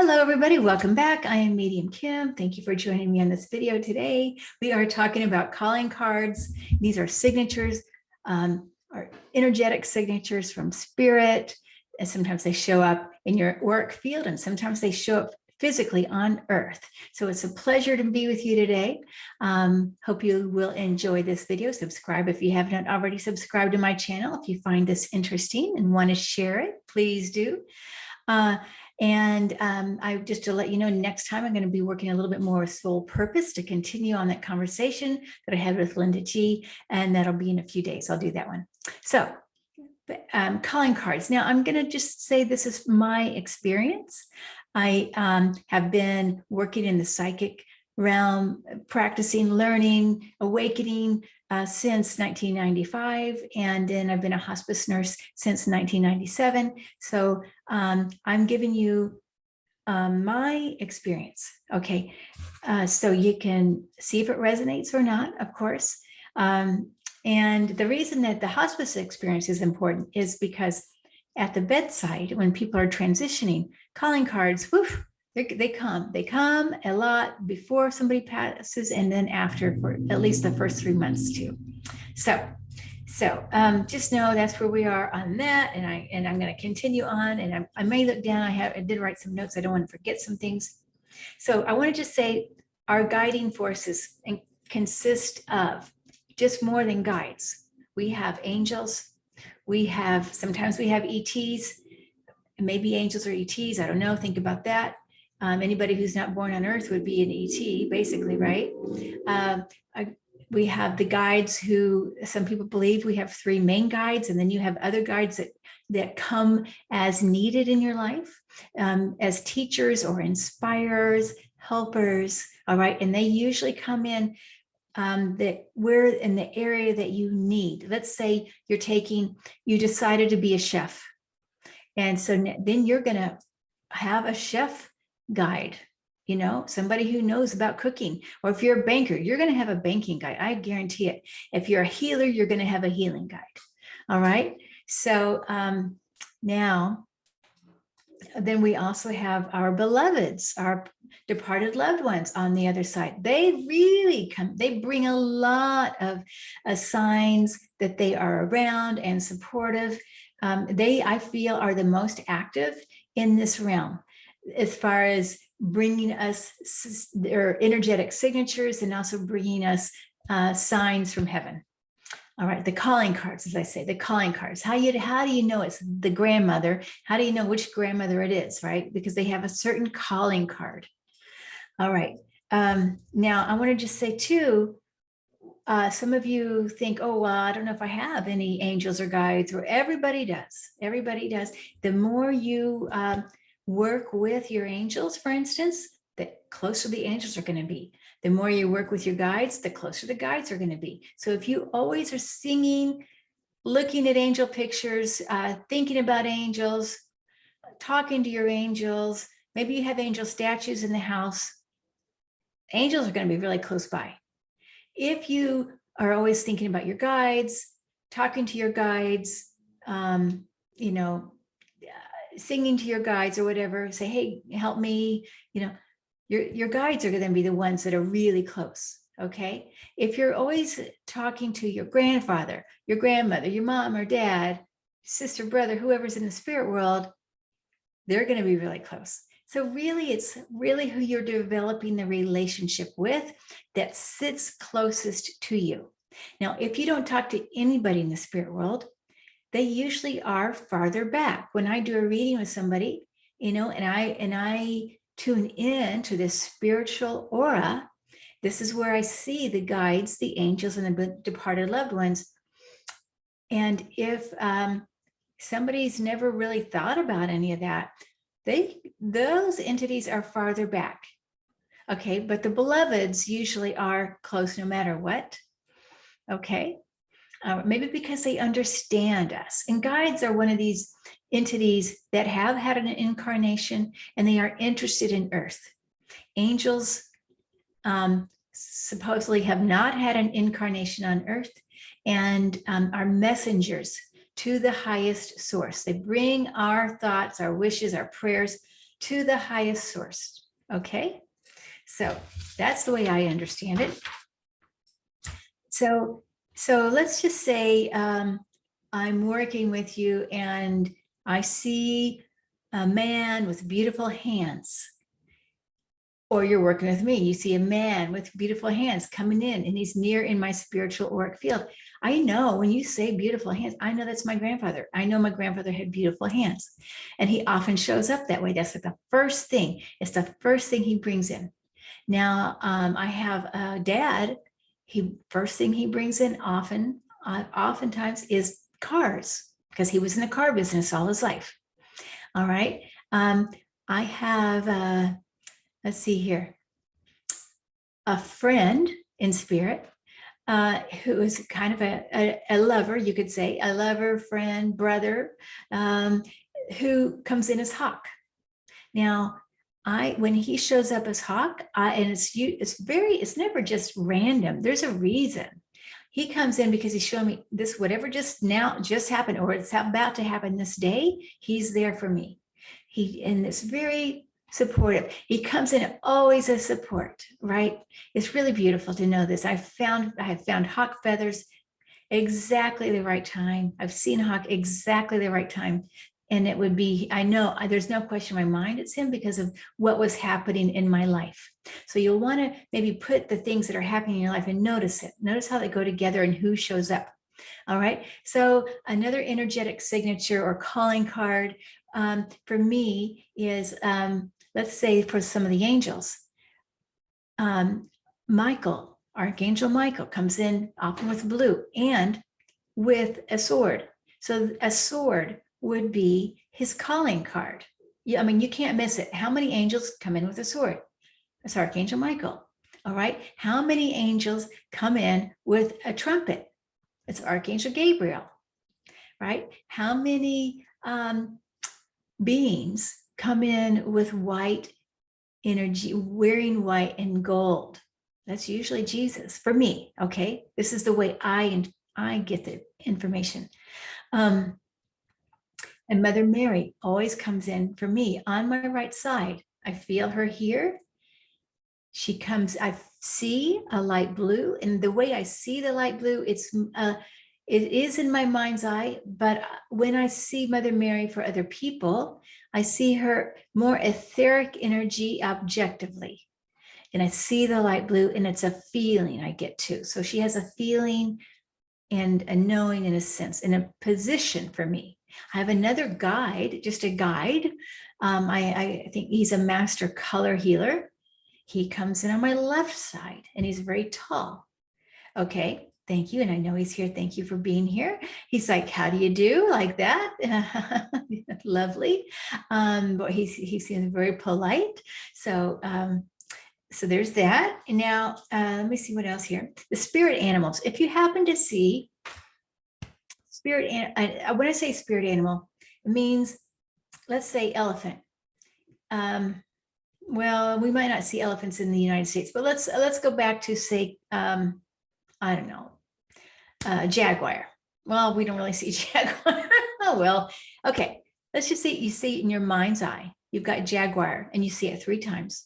Hello, everybody. Welcome back. I am Medium Kim. Thank you for joining me on this video today. We are talking about calling cards. These are signatures, are energetic signatures from spirit. And sometimes they show up in your work field, and sometimes they show up physically on earth. So it's a pleasure to be with you today. Hope you will enjoy this video. Subscribe if you have not already subscribed to my channel. If you find this interesting and want to share it, please do. I just to let you know, next time I'm going to be working a little bit more with soul purpose to continue on that conversation that I had with Linda G, and that'll be in a few days. I'll do that one. So calling cards. Now I'm going to just say this is my experience. I have been working in the psychic realm, practicing, learning, awakening since 1995. And then I've been a hospice nurse since 1997. So I'm giving you my experience. Okay. So you can see if it resonates or not, of course. And the reason that the hospice experience is important is because at the bedside, when people are transitioning, calling cards, woof, they come a lot before somebody passes, and then after, for at least the first 3 months too. So just know that's where we are on that, and I'm going to continue on. And I may look down. I did write some notes. I don't want to forget some things. So I want to just say our guiding forces consist of just more than guides. We have angels. Sometimes we have ETs. Maybe angels or ETs. I don't know. Think about that. Anybody who's not born on Earth would be an ET, basically, right? We have the guides who some people believe we have 3 main guides, and then you have other guides that come as needed in your life, as teachers or inspirers, helpers, all right? And they usually come in that we're in the area that you need. Let's say you decided to be a chef. And so then you're going to have a chef guide, somebody who knows about cooking. Or if you're a banker, you're going to have a banking guide. I guarantee it. If you're a healer, you're going to have a healing guide. All right. So now, then we also have our beloveds, our departed loved ones on the other side. They really they bring a lot of signs that they are around and supportive. They, I feel, are the most active in this realm as far as bringing us their energetic signatures and also bringing us signs from heaven. All right, the calling cards, as I say, the calling cards. How do you know it's the grandmother? How do you know which grandmother it is, right? Because they have a certain calling card. All right. Now, I want to just say, too, some of you think, oh, well, I don't know if I have any angels or guides, or everybody does. Everybody does. The more you work with your angels, for instance, the closer the angels are going to be. The more you work with your guides, the closer the guides are going to be. So if you always are singing, looking at angel pictures, thinking about angels, talking to your angels, maybe you have angel statues in the house, angels are going to be really close by. If you are always thinking about your guides, talking to your guides, singing to your guides or whatever, say, hey, help me, your guides are going to be the ones that are really close. Okay. If you're always talking to your grandfather, your grandmother, your mom or dad, sister, brother, whoever's in the spirit world, they're going to be really close. So really, it's really who you're developing the relationship with that sits closest to you. Now, if you don't talk to anybody in the spirit world, they usually are farther back. When I do a reading with somebody, and I tune in to this spiritual aura, this is where I see the guides, the angels, and the departed loved ones. And if somebody's never really thought about any of that, those entities are farther back. Okay, but the beloveds usually are close no matter what. Okay. Maybe because they understand us. And guides are one of these entities that have had an incarnation and they are interested in Earth. Angels supposedly have not had an incarnation on Earth and are messengers to the highest source. They bring our thoughts, our wishes, our prayers to the highest source. Okay, so that's the way I understand it. So let's just say I'm working with you and I see a man with beautiful hands. Or you're working with me, you see a man with beautiful hands coming in and he's near in my spiritual auric field. I know when you say beautiful hands, I know that's my grandfather. I know my grandfather had beautiful hands and he often shows up that way. That's like the first thing. It's the first thing he brings in. Now, I have a dad, first thing he brings in oftentimes is cars because he was in the car business all his life. All right. I have, let's see here, a friend in spirit who is kind of a lover, you could say, a lover, friend, brother, who comes in as Hawk. Now, when he shows up as Hawk, and it's never just random. There's a reason. He comes in because he's showing me this, whatever just happened, or it's about to happen this day. He's there for me. And it's very supportive. He comes in always as support, right? It's really beautiful to know this. I have found Hawk feathers exactly the right time. I've seen Hawk exactly the right time. And it would be, I know there's no question in my mind it's him because of what was happening in my life. So you'll want to maybe put the things that are happening in your life and notice it. Notice how they go together and who shows up. All right. So another energetic signature or calling card for me is, let's say for some of the angels, Michael, Archangel Michael comes in often with blue and with a sword. So a sword would be his calling card. I mean, you can't miss it. How many angels come in with a sword? It's Archangel Michael. All right. How many angels come in with a trumpet? It's Archangel Gabriel. Right. How many beings come in with white energy, wearing white and gold? That's usually Jesus for me. Okay. This is the way I get the information. And Mother Mary always comes in for me on my right side. I feel her here. She comes, I see a light blue, and the way I see the light blue, it is in my mind's eye, but when I see Mother Mary for other people, I see her more etheric energy objectively. And I see the light blue, and it's a feeling I get to. So she has a feeling and a knowing in a sense, in a position for me. I have another guide, just a guide. I think he's a master color healer. He comes in on my left side and he's very tall. Okay, thank you. And I know he's here. Thank you for being here. He's like, how do you do? Like that. Lovely. But he seems very polite. So, so there's that. And now let me see what else here. The spirit animals. If you happen to see spirit, when I say spirit animal, it means, let's say elephant. Well, we might not see elephants in the United States, but let's go back to say, I don't know, jaguar. Well, we don't really see jaguar. Oh, well, okay. Let's just say you see it in your mind's eye. You've got jaguar and you see it 3 times.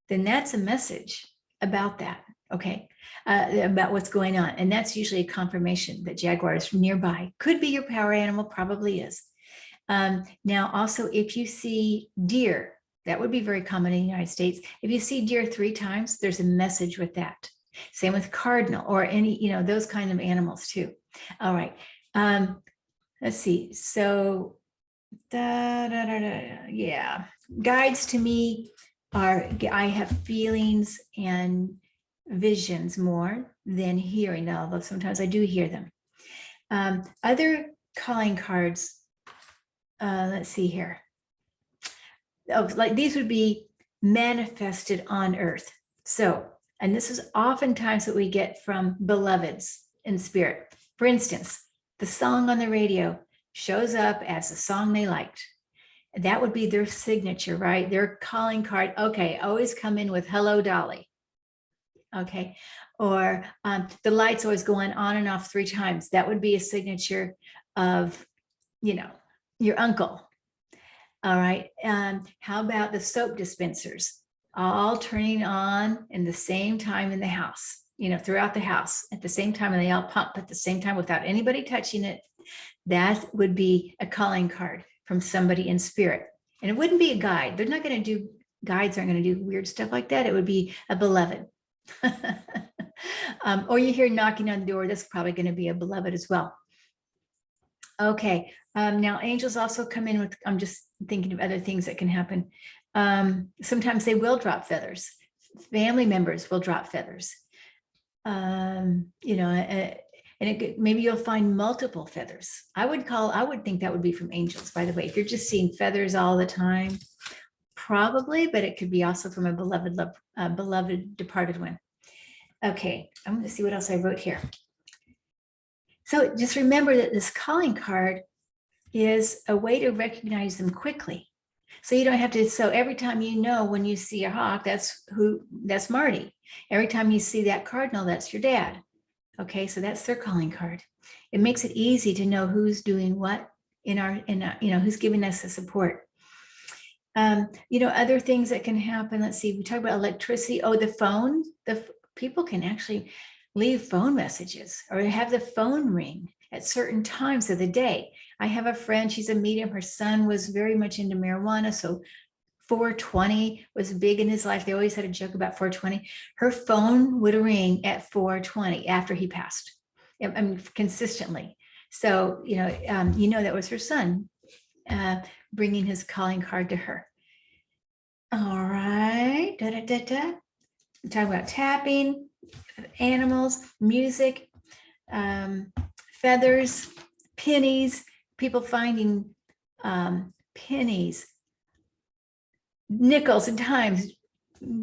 Then that's a message about that. Okay. About what's going on. And that's usually a confirmation that jaguar is nearby. Could be your power animal, probably is. Now, also, if you see deer, that would be very common in the United States. If you see deer 3 times, there's a message with that. Same with cardinal or any, those kind of animals too. All right. Let's see. So, yeah. Guides to me are, I have feelings and visions more than hearing, although sometimes I do hear them. Other calling cards, let's see here. Oh, like these would be manifested on earth. So, and this is oftentimes what we get from beloveds in spirit. For instance, the song on the radio shows up as a song they liked. That would be their signature, right? Their calling card. Okay, always come in with "Hello, Dolly." Okay, or the lights always going on and off 3 times. That would be a signature of, your uncle. All right. How about the soap dispensers? All turning on in the same time in the house, throughout the house at the same time, and they all pump at the same time without anybody touching it. That would be a calling card from somebody in spirit. And it wouldn't be a guide. They're not going to do, guides aren't going to do weird stuff like that. It would be a beloved. Or you hear knocking on the door, that's probably going to be a beloved as well. Okay, now angels also come in with, I'm just thinking of other things that can happen. Sometimes they will drop feathers. Family members will drop feathers. And maybe you'll find multiple feathers. I would think that would be from angels, by the way. If you're just seeing feathers all the time, probably, but it could be also from a beloved departed one. Okay, I'm going to see what else I wrote here. So just remember that this calling card is a way to recognize them quickly. So you don't have to, so every time when you see a hawk, that's Marty. Every time you see that cardinal, that's your dad. Okay, so that's their calling card. It makes it easy to know who's doing what who's giving us the support. Other things that can happen. Let's see, we talk about electricity. Oh, the phone, people can actually leave phone messages or have the phone ring at certain times of the day. I have a friend, she's a medium. Her son was very much into marijuana. So 420 was big in his life. They always had a joke about 420. Her phone would ring at 420 after he passed, consistently. So, that was her son bringing his calling card to her. All right. Talk about tapping, animals, music, feathers, pennies, people finding pennies, nickels and dimes,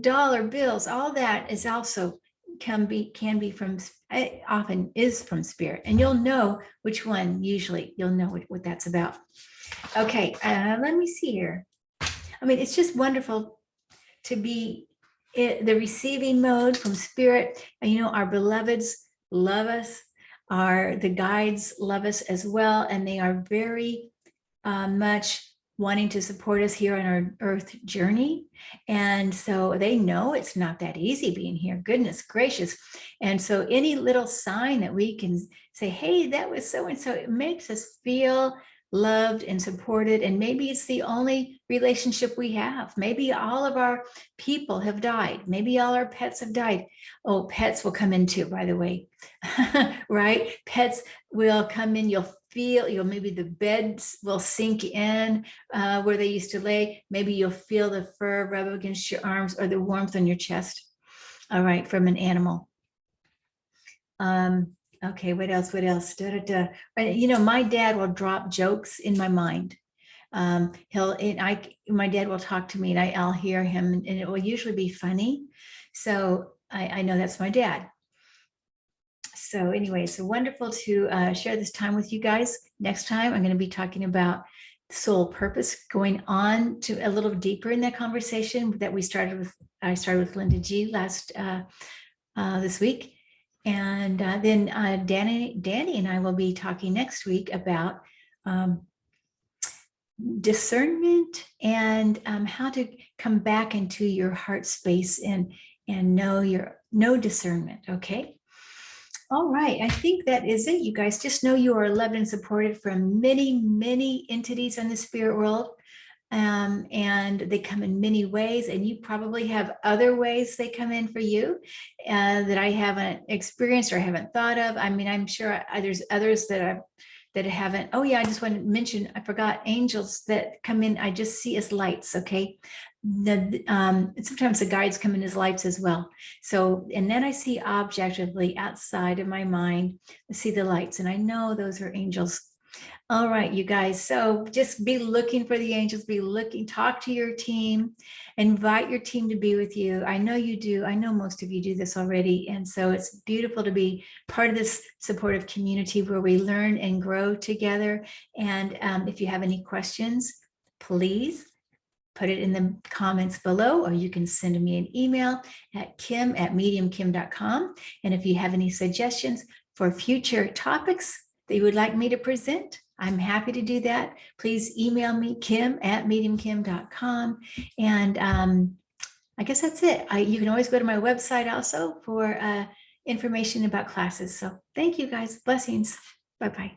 dollar bills. All that is also can be from, often is from spirit, and you'll know which one. Usually you'll know what that's about. Okay, let me see here. It's just wonderful to be in the receiving mode from spirit. And our beloveds love us. The guides love us as well. And they are very much wanting to support us here on our earth journey. And so they know it's not that easy being here. Goodness gracious. And so any little sign that we can say, hey, that was so-and-so, it makes us feel loved and supported. And maybe it's the only relationship we have. Maybe all of our people have died. Maybe all our pets have died. Oh, pets will come in too, by the way, right? Pets will come in. Maybe the beds will sink in where they used to lay. Maybe you'll feel the fur rub against your arms or the warmth on your chest. All right, from an animal. Okay, what else? My dad will drop jokes in my mind. My dad will talk to me and I'll hear him, and it will usually be funny. So I know that's my dad. So anyway, so wonderful to share this time with you guys. Next time, I'm going to be talking about soul purpose, going on to a little deeper in that conversation that I started with Linda G this week. And then Danny and I will be talking next week about discernment and how to come back into your heart space and know discernment. Okay. All right. I think that is it. You guys just know you are loved and supported from many, many entities in the spirit world. And they come in many ways, and you probably have other ways they come in for you that I haven't experienced or haven't thought of. I'm sure there's others that haven't. Oh yeah, I just want to mention, I forgot, angels that come in, I just see as lights. Okay. Sometimes the guides come in as lights as well. So, and then I see objectively outside of my mind, I see the lights, and I know those are angels. All right, you guys. So just be looking for the angels, talk to your team, invite your team to be with you. I know you do. I know most of you do this already. And so it's beautiful to be part of this supportive community where we learn and grow together. And if you have any questions, please put it in the comments below, or you can send me an email at kim@mediumkim.com. And if you have any suggestions for future topics that you would like me to present, I'm happy to do that. Please email me, kim@mediumkim.com. And I guess that's it. You can always go to my website also for information about classes. So thank you guys. Blessings. Bye-bye.